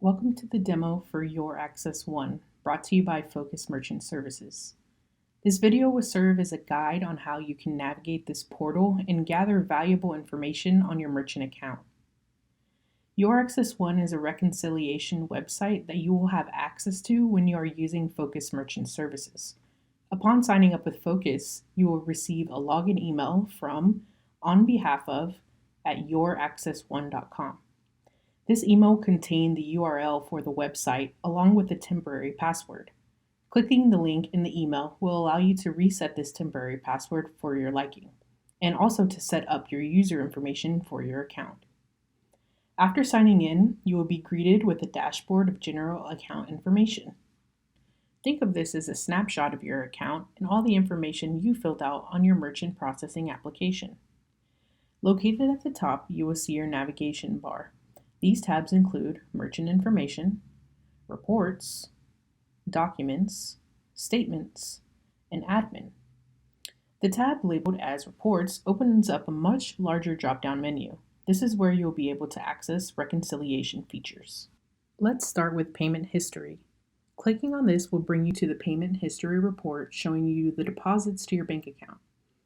Welcome to the demo for your AccessOne, brought to you by Focus Merchant Services. This video will serve as a guide on how you can navigate this portal and gather valuable information on your merchant account. Your AccessOne is a reconciliation website that you will have access to when you are using Focus Merchant Services. Upon signing up with Focus, you will receive a login email from, on behalf of, at youraccessone.com. This email will contain the URL for the website along with a temporary password. Clicking the link in the email will allow you to reset this temporary password for your liking, and also to set up your user information for your account. After signing in, you will be greeted with a dashboard of general account information. Think of this as a snapshot of your account and all the information you filled out on your merchant processing application. Located at the top, you will see your navigation bar. These tabs include Merchant Information, Reports, Documents, Statements, and Admin. The tab labeled as Reports opens up a much larger drop-down menu. This is where you'll be able to access reconciliation features. Let's start with Payment History. Clicking on this will bring you to the Payment History report showing you the deposits to your bank account.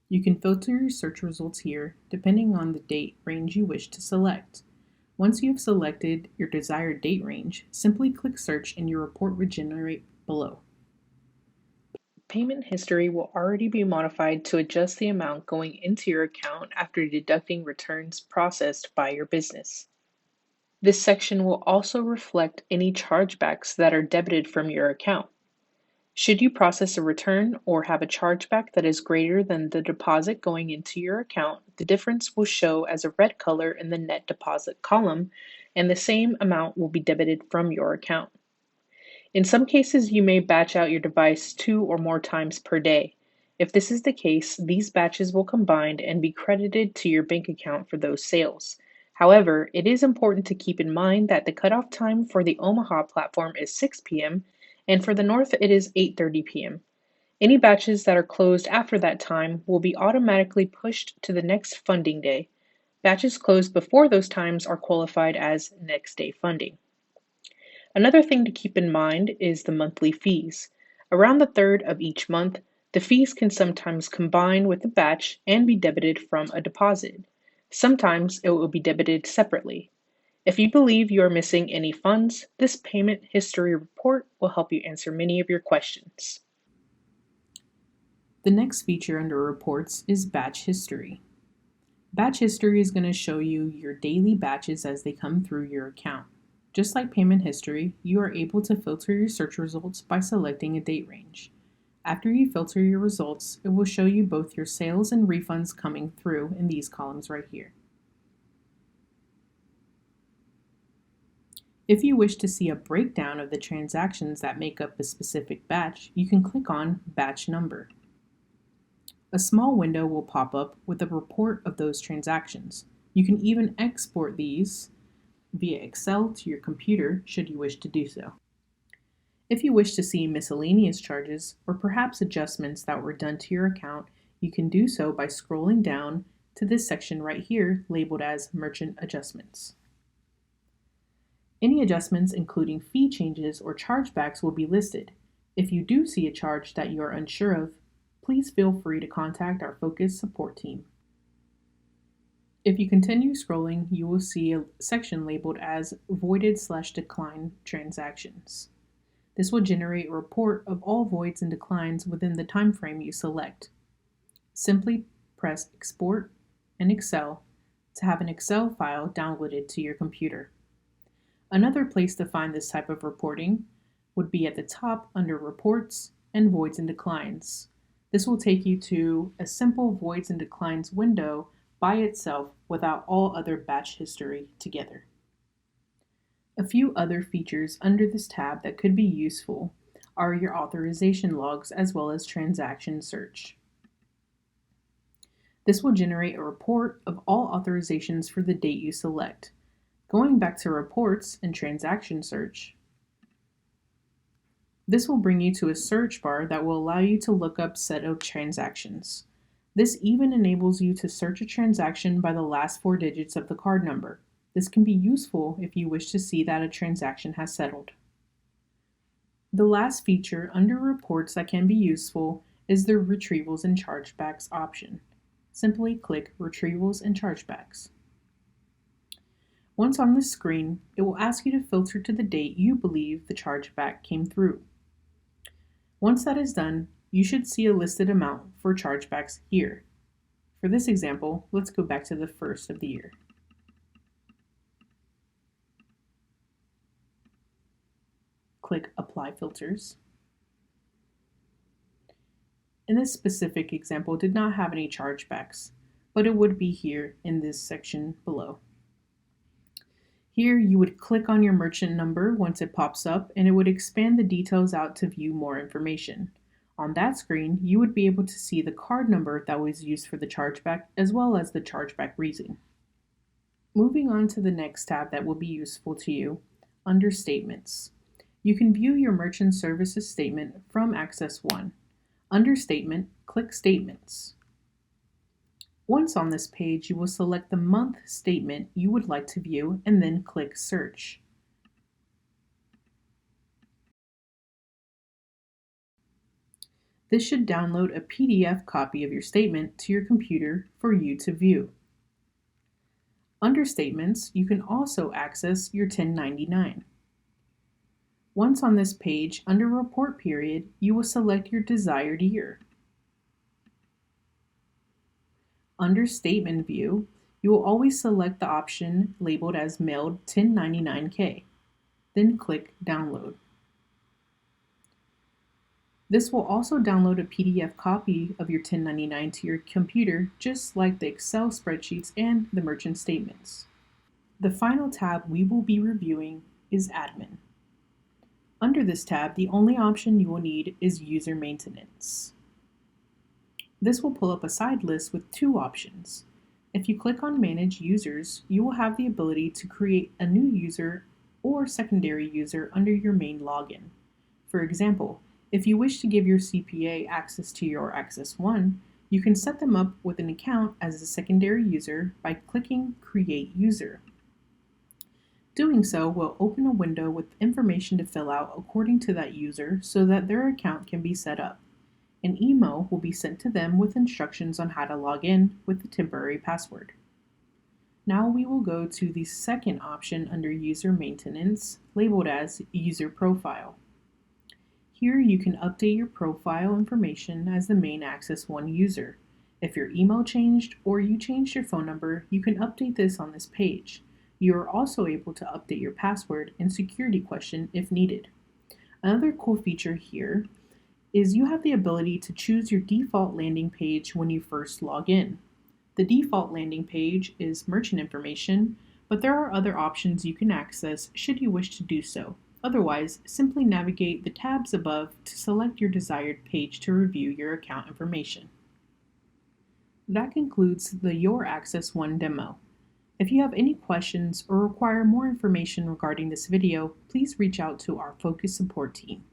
You can filter your search results here depending on the date range you wish to select. Once you have selected your desired date range, simply click Search and your report will generate below. Payment history will already be modified to adjust the amount going into your account after deducting returns processed by your business. This section will also reflect any chargebacks that are debited from your account. Should you process a return or have a chargeback that is greater than the deposit going into your account, the difference will show as a red color in the net deposit column, and the same amount will be debited from your account. In some cases, you may batch out your device 2 or more times per day. If this is the case, these batches will combine and be credited to your bank account for those sales. However, it is important to keep in mind that the cutoff time for the Omaha platform is 6 p.m., and for the North it is 8:30 p.m. Any batches that are closed after that time will be automatically pushed to the next funding day. Batches closed before those times are qualified as next day funding. Another thing to keep in mind is the monthly fees. Around the 3rd of each month, the fees can sometimes combine with the batch and be debited from a deposit. Sometimes it will be debited separately. If you believe you are missing any funds, this payment history report will help you answer many of your questions. The next feature under Reports is Batch History. Batch History is going to show you your daily batches as they come through your account. Just like Payment History, you are able to filter your search results by selecting a date range. After you filter your results, it will show you both your sales and refunds coming through in these columns right here. If you wish to see a breakdown of the transactions that make up a specific batch, you can click on Batch Number. A small window will pop up with a report of those transactions. You can even export these via Excel to your computer should you wish to do so. If you wish to see miscellaneous charges or perhaps adjustments that were done to your account, you can do so by scrolling down to this section right here labeled as Merchant Adjustments. Any adjustments, including fee changes or chargebacks, will be listed. If you do see a charge that you are unsure of, please feel free to contact our Focus support team. If you continue scrolling, you will see a section labeled as Voided/Declined Transactions. This will generate a report of all voids and declines within the time frame you select. Simply press Export in Excel to have an Excel file downloaded to your computer. Another place to find this type of reporting would be at the top under Reports and Voids and Declines. This will take you to a simple Voids and Declines window by itself without all other batch history together. A few other features under this tab that could be useful are your authorization logs as well as transaction search. This will generate a report of all authorizations for the date you select. Going back to Reports and Transaction Search, this will bring you to a search bar that will allow you to look up set of transactions. This even enables you to search a transaction by the last 4 digits of the card number. This can be useful if you wish to see that a transaction has settled. The last feature under reports that can be useful is the Retrievals and Chargebacks option. Simply click Retrievals and Chargebacks. Once on this screen, it will ask you to filter to the date you believe the chargeback came through. Once that is done, you should see a listed amount for chargebacks here. For this example, let's go back to the first of the year. Click Apply Filters. In this specific example, it did not have any chargebacks, but it would be here in this section below. Here, you would click on your merchant number once it pops up, and it would expand the details out to view more information. On that screen, you would be able to see the card number that was used for the chargeback, as well as the chargeback reason. Moving on to the next tab that will be useful to you, under Statements. You can view your merchant services statement from AccessOne. Under Statement, click Statements. Once on this page, you will select the month statement you would like to view and then click Search. This should download a PDF copy of your statement to your computer for you to view. Under Statements, you can also access your 1099. Once on this page, under Report Period, you will select your desired year. Under Statement View, you will always select the option labeled as Mailed 1099K. Then click Download. This will also download a PDF copy of your 1099 to your computer, just like the Excel spreadsheets and the merchant statements. The final tab we will be reviewing is Admin. Under this tab, the only option you will need is User Maintenance. This will pull up a side list with two options. If you click on Manage Users, you will have the ability to create a new user or secondary user under your main login. For example, if you wish to give your CPA access to your AccessOne, you can set them up with an account as a secondary user by clicking Create User. Doing so will open a window with information to fill out according to that user so that their account can be set up. An email will be sent to them with instructions on how to log in with the temporary password. Now we will go to the second option under User Maintenance, labeled as User Profile. Here you can update your profile information as the main AccessOne user. If your email changed or you changed your phone number, you can update this on this page. You are also able to update your password and security question if needed. Another cool feature here is you have the ability to choose your default landing page when you first log in. The default landing page is merchant information, but there are other options you can access should you wish to do so. Otherwise, simply navigate the tabs above to select your desired page to review your account information. That concludes the Your AccessOne demo. If you have any questions or require more information regarding this video, please reach out to our Focus support team.